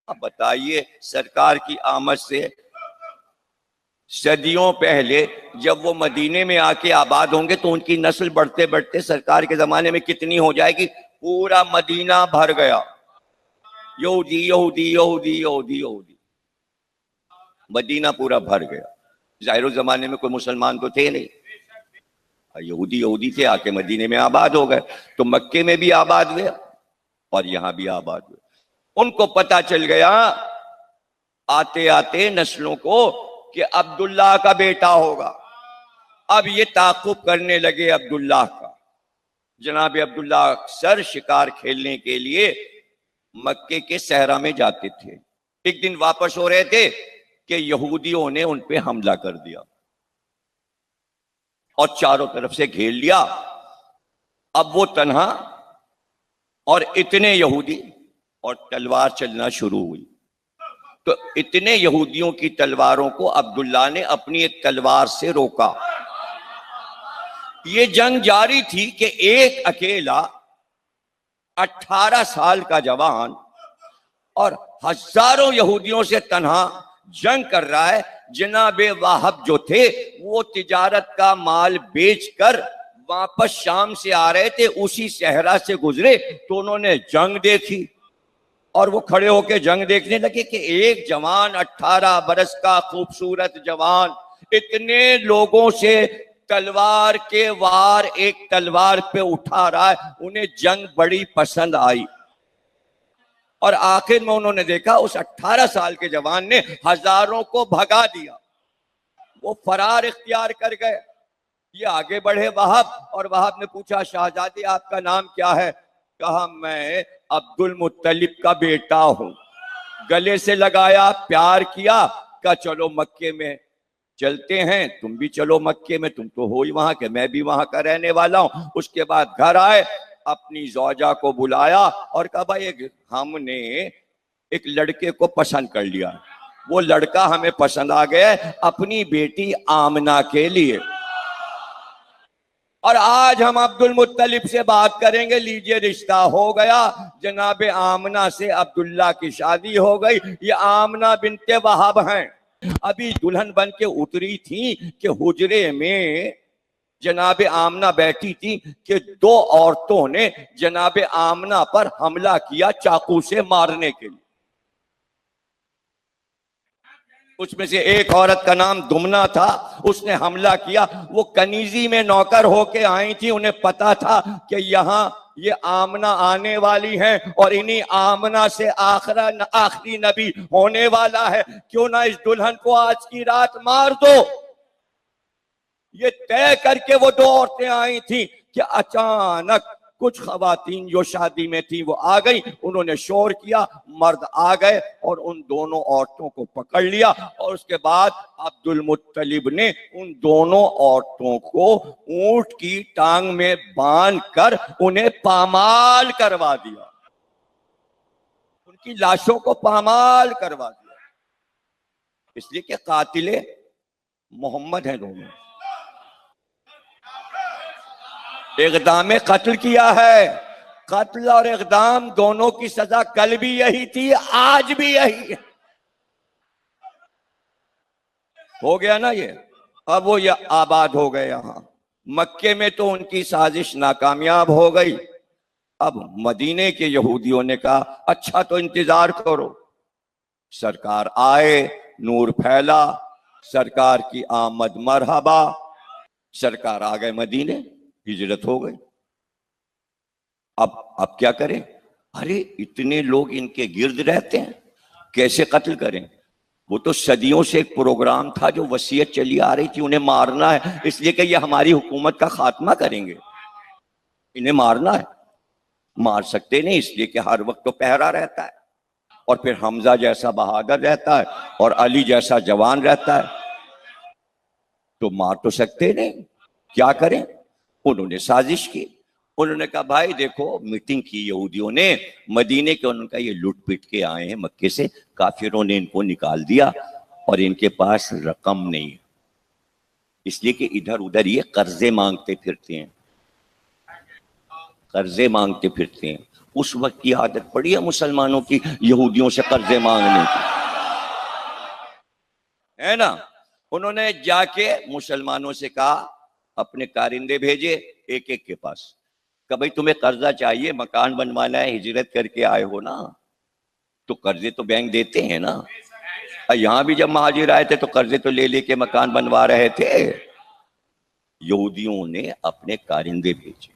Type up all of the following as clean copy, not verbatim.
اب بتائیے سرکار کی آمد سے صدیوں پہلے جب وہ مدینے میں آ کے آباد ہوں گے تو ان کی نسل بڑھتے بڑھتے سرکار کے زمانے میں کتنی ہو جائے گی؟ پورا مدینہ بھر گیا، یہودی یہودی یہودی یہودی یہودی، مدینہ پورا بھر گیا۔ ظاہر زمانے میں کوئی مسلمان تو تھے نہیں، یہودی یہودی تھے، آ کے مدینے میں آباد ہو گئے، تو مکے میں بھی آباد ہوئے اور یہاں بھی آباد ہوئے۔ ان کو پتا چل گیا آتے آتے نسلوں کو کہ عبداللہ کا بیٹا ہوگا۔ اب یہ تعاقب کرنے لگے عبداللہ کا۔ جناب عبداللہ اکثر شکار کھیلنے کے لیے مکے کے صحرا میں جاتے تھے۔ ایک دن واپس ہو رہے تھے کہ یہودیوں نے ان پہ حملہ کر دیا اور چاروں طرف سے گھیر لیا۔ اب وہ تنہا اور اتنے یہودی، اور تلوار چلنا شروع ہوئی، تو اتنے یہودیوں کی تلواروں کو عبداللہ نے اپنی ایک تلوار سے روکا۔ یہ جنگ جاری تھی کہ ایک اکیلا 18 سال کا جوان اور ہزاروں یہودیوں سے تنہا جنگ کر رہا ہے۔ جناب واہب جو تھے وہ تجارت کا مال بیچ کر واپس شام سے آ رہے تھے، اسی صحرا سے گزرے تو انہوں نے جنگ دیکھی اور وہ کھڑے ہو کے جنگ دیکھنے لگے کہ ایک جوان 18 برس کا خوبصورت جوان اتنے لوگوں سے تلوار کے وار ایک تلوار پہ اٹھا رہا ہے۔ انہیں جنگ بڑی پسند آئی اور آخر میں انہوں نے دیکھا اس 18 سال کے جوان نے ہزاروں کو بھگا دیا، وہ فرار اختیار کر گئے۔ یہ آگے بڑھے وہاب، اور وہاب نے پوچھا شہزادے آپ کا نام کیا ہے؟ کہا میں عبد المطلب کا بیٹا ہوں۔ گلے سے لگایا، پیار کیا، کہا چلو مکے میں چلتے ہیں، تم بھی چلو مکے میں، تم تو ہو ہی وہاں کے، میں بھی وہاں کا رہنے والا ہوں۔ اس کے بعد گھر آئے، اپنی زوجہ کو بلایا اور کہا بھائی ہم نے ایک لڑکے کو پسند کر لیا، وہ لڑکا ہمیں پسند آ گیا ہے اپنی بیٹی آمنہ کے لیے، اور آج ہم عبد المطلب سے بات کریں گے۔ لیجئے رشتہ ہو گیا، جناب آمنہ سے عبداللہ کی شادی ہو گئی۔ یہ آمنہ بنت وہب ہیں، ابھی دلہن بن کے اتری تھی کہ حجرے میں جناب آمنہ بیٹھی تھی کہ دو عورتوں نے جناب آمنہ پر حملہ کیا چاقو سے مارنے کے لیے۔ اس میں سے ایک عورت کا نام دمنہ تھا، اس نے حملہ کیا۔ وہ کنیزی میں نوکر ہو کے آئی تھی، انہیں پتا تھا کہ یہاں یہ آمنہ آنے والی ہیں اور انہی آمنہ سے آخری نبی ہونے والا ہے، کیوں نہ اس دلہن کو آج کی رات مار دو۔ یہ طے کر کے وہ دو عورتیں آئی تھیں کہ اچانک کچھ خواتین جو شادی میں تھیں وہ آ گئی، انہوں نے شور کیا، مرد آ گئے اور ان دونوں عورتوں کو پکڑ لیا، اور اس کے بعد عبد المطلب نے ان دونوں عورتوں کو اونٹ کی ٹانگ میں باندھ کر انہیں پامال کروا دیا، ان کی لاشوں کو پامال کروا دیا، اس لیے کہ قاتل محمد ہیں دونوں، اقدام قتل کیا ہے۔ قتل اور اقدام دونوں کی سزا کل بھی یہی تھی، آج بھی یہی ہے۔ ہو گیا نا یہ، اب وہ یہ آباد ہو گئے یہاں مکے میں، تو ان کی سازش ناکامیاب ہو گئی۔ اب مدینے کے یہودیوں نے کہا اچھا تو انتظار کرو، سرکار آئے، نور پھیلا، سرکار کی آمد مرحبا، سرکار آ گئے مدینے، ہجرت ہو گئی۔ اب کیا کریں؟ ارے اتنے لوگ ان کے گرد رہتے ہیں، کیسے قتل کریں؟ وہ تو صدیوں سے ایک پروگرام تھا جو وصیت چلی آ رہی تھی، انہیں مارنا ہے، اس لیے کہ یہ ہماری حکومت کا خاتمہ کریں گے، انہیں مارنا ہے۔ مار سکتے نہیں، اس لیے کہ ہر وقت تو پہرا رہتا ہے، اور پھر حمزہ جیسا بہادر رہتا ہے اور علی جیسا جوان رہتا ہے، تو مار تو سکتے نہیں، کیا کریں؟ انہوں نے سازش کی، انہوں نے کہا بھائی دیکھو میٹنگ کی یہودیوں نے مدینے کے، انہوں نے کہا یہ لٹ پٹ کے آئے ہیں مکے سے، کافروں نے ان کو نکال دیا اور ان کے پاس رقم نہیں ہے، اس لیے کہ ادھر ادھر یہ قرضے مانگتے پھرتے ہیں، قرضے مانگتے پھرتے ہیں، اس وقت کی عادت پڑی ہے مسلمانوں کی یہودیوں سے قرضے مانگنے کی، ہے نا؟ انہوں نے جا کے مسلمانوں سے کہا، اپنے کارندے بھیجے ایک ایک کے پاس، کہ بھائی تمہیں قرضہ چاہیے، مکان بنوانا ہے، ہجرت کر کے آئے ہو نا، تو قرضے تو بینک دیتے ہیں نا، یہاں بھی جب مہاجر آئے تھے تو قرضے تو لے کے مکان بنوا رہے تھے۔ یہودیوں نے اپنے کارندے بھیجے،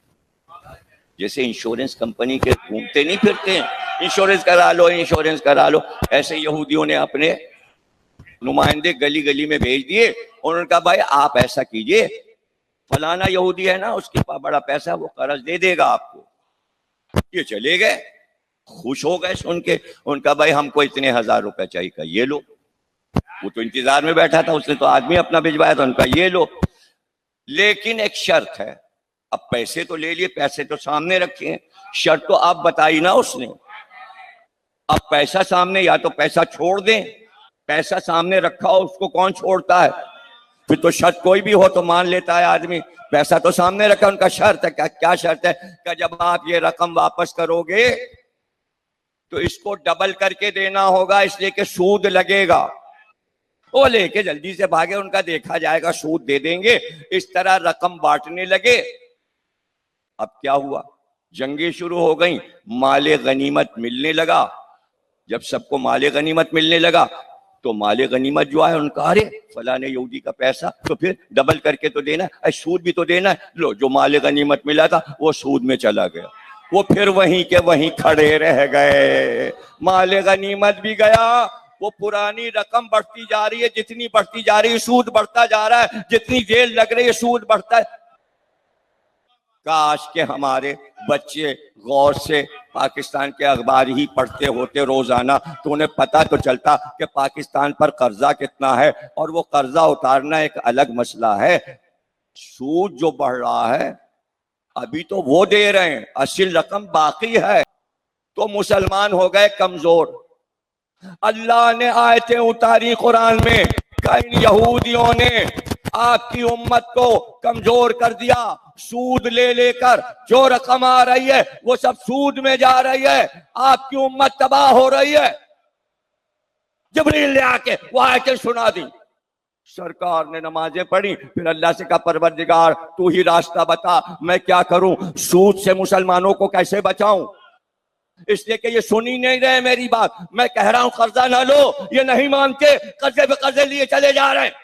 جیسے انشورنس کمپنی کے گھومتے نہیں پھرتے ہیں، انشورنس کرا لو انشورنس کرا لو، ایسے یہودیوں نے اپنے نمائندے گلی گلی میں بھیج دیے، انہوں نے کہا بھائی آپ ایسا کیجئے، فلانا یہودی ہے نا، اس کے پاس بڑا پیسہ، وہ قرض دے دے گا آپ کو۔ یہ چلے گئے، خوش ہو گئے سن کے، ان کا بھائی ہم کو اتنے 1000 روپے چاہیے، کہ یہ لو۔ وہ تو انتظار میں بیٹھا تھا، اس نے تو آدمی اپنا بھجوایا تھا، ان کا یہ لو، لیکن ایک شرط ہے۔ اب پیسے تو لے لیے، پیسے تو سامنے رکھے ہیں، شرط تو آپ بتائی نا اس نے۔ اب پیسہ سامنے، یا تو پیسہ چھوڑ دیں، پیسہ سامنے رکھا ہو اس کو کون چھوڑتا ہے؟ پھر تو شرط کوئی بھی ہو تو مان لیتا ہے آدمی، پیسہ تو سامنے رکھا۔ ان کا شرط ہے، کیا شرط ہے؟ کہ جب آپ یہ رقم واپس کرو گے تو اس کو ڈبل کر کے دینا ہوگا، اس لیے کہ سود لگے گا۔ وہ لے کے جلدی سے بھاگے، ان کا دیکھا جائے گا، سود دے دیں گے۔ اس طرح رقم بانٹنے لگے۔ اب کیا ہوا؟ جنگیں شروع ہو گئیں، مال غنیمت ملنے لگا۔ جب سب کو مال غنیمت ملنے لگا تو مال غنیمت جو ہے ان کا، ارے فلانے یہودی کا پیسہ تو پھر ڈبل کر کے تو دینا ہے، سود بھی تو دینا ہے۔ لو، جو مال غنیمت ملا تھا وہ سود میں چلا گیا، وہ پھر وہیں کے وہیں کھڑے رہ گئے، مال غنیمت بھی گیا۔ وہ پرانی رقم بڑھتی جا رہی ہے، جتنی بڑھتی جا رہی ہے سود بڑھتا جا رہا ہے، جتنی جیل لگ رہی ہے سود بڑھتا ہے۔ کاش کہ ہمارے بچے غور سے پاکستان کے اخبار ہی پڑھتے ہوتے روزانہ، تو انہیں پتہ تو چلتا کہ پاکستان پر قرضہ کتنا ہے، اور وہ قرضہ اتارنا ایک الگ مسئلہ ہے۔ سود جو بڑھ رہا ہے ابھی تو وہ دے رہے ہیں، اصل رقم باقی ہے، تو مسلمان ہو گئے کمزور۔ اللہ نے آیتیں اتاری قرآن میں کہ ان یہودیوں نے آپ کی امت کو کمزور کر دیا، سود لے لے کر جو رقم آ رہی ہے وہ سب سود میں جا رہی ہے، آپ کی امت تباہ ہو رہی ہے۔ جبریل نے آ کے وہ آیتیں سنا دی، سرکار نے نمازیں پڑھی، پھر اللہ سے کہا پروردگار تو ہی راستہ بتا، میں کیا کروں، سود سے مسلمانوں کو کیسے بچاؤں؟ اس لیے کہ یہ سنی نہیں رہے میری بات، میں کہہ رہا ہوں قرضہ نہ لو، یہ نہیں مانتے، قرضے پہ قرضے لیے چلے جا رہے ہیں۔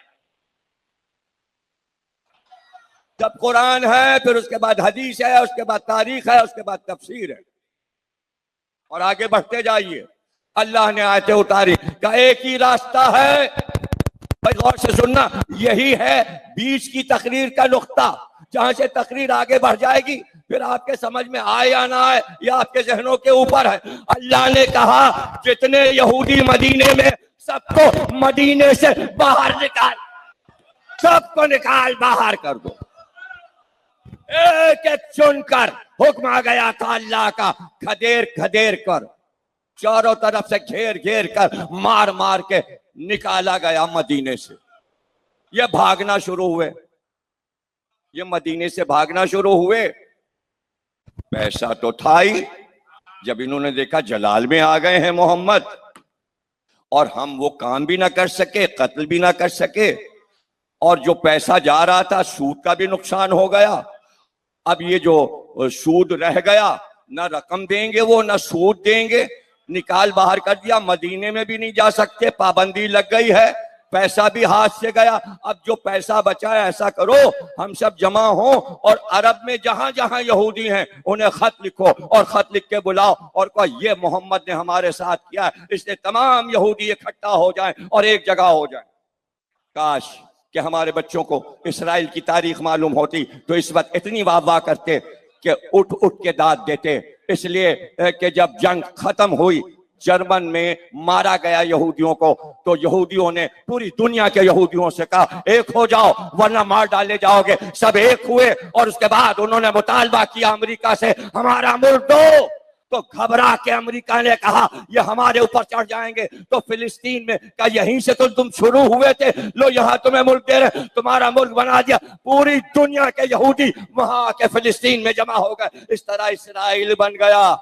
جب قرآن ہے پھر اس کے بعد حدیث ہے، اس کے بعد تاریخ ہے، اس کے بعد تفسیر ہے، اور آگے بڑھتے جائیے۔ اللہ نے آیتیں اتاری کہ ایک ہی راستہ ہے، بھائی غور سے سننا، یہی ہے بیچ کی تقریر کا نقطہ، جہاں سے تقریر آگے بڑھ جائے گی پھر آپ کے سمجھ میں آئے یا نہ آئے یا آپ کے ذہنوں کے اوپر ہے۔ اللہ نے کہا جتنے یہودی مدینے میں، سب کو مدینے سے باہر نکال، سب کو نکال باہر کر دو، ایک ایک چن کر حکم آ گیا تھا اللہ کا، کھدیر کھدیر کر، چاروں طرف سے گھیر گھیر کر، مار مار کے نکالا گیا مدینے سے۔ یہ بھاگنا شروع ہوئے، یہ مدینے سے بھاگنا شروع ہوئے۔ پیسہ تو تھا ہی، جب انہوں نے دیکھا جلال میں آ گئے ہیں محمد، اور ہم وہ کام بھی نہ کر سکے، قتل بھی نہ کر سکے، اور جو پیسہ جا رہا تھا سود کا بھی نقصان ہو گیا۔ اب یہ جو سود رہ گیا، نہ رقم دیں گے وہ، نہ سود دیں گے، نکال باہر کر دیا، مدینے میں بھی نہیں جا سکتے، پابندی لگ گئی ہے، پیسہ بھی ہاتھ سے گیا۔ اب جو پیسہ بچا ہے ایسا کرو ہم سب جمع ہوں اور عرب میں جہاں جہاں یہودی ہیں انہیں خط لکھو اور خط لکھ کے بلاؤ اور کہو یہ محمد نے ہمارے ساتھ کیا ہے، اس لیے تمام یہودی اکٹھا ہو جائیں اور ایک جگہ ہو جائیں۔ کاش کہ ہمارے بچوں کو اسرائیل کی تاریخ معلوم ہوتی تو اس وقت اتنی واہ واہ کرتے کہ اٹھ اٹھ کے داد دیتے، اس لیے کہ جب جنگ ختم ہوئی، جرمن میں مارا گیا یہودیوں کو، تو یہودیوں نے پوری دنیا کے یہودیوں سے کہا ایک ہو جاؤ ورنہ مار ڈالے جاؤ گے۔ سب ایک ہوئے اور اس کے بعد انہوں نے مطالبہ کیا امریکہ سے ہمارا ملک دو، تو گھبرا کے امریکہ نے کہا یہ ہمارے اوپر چڑھ جائیں گے، تو فلسطین میں کہا یہیں سے تو تم شروع ہوئے تھے، لو یہاں تمہیں ملک دے رہے، تمہارا ملک بنا دیا۔ پوری دنیا کے یہودی وہاں کے فلسطین میں جمع ہو گئے، اس طرح اسرائیل بن گیا۔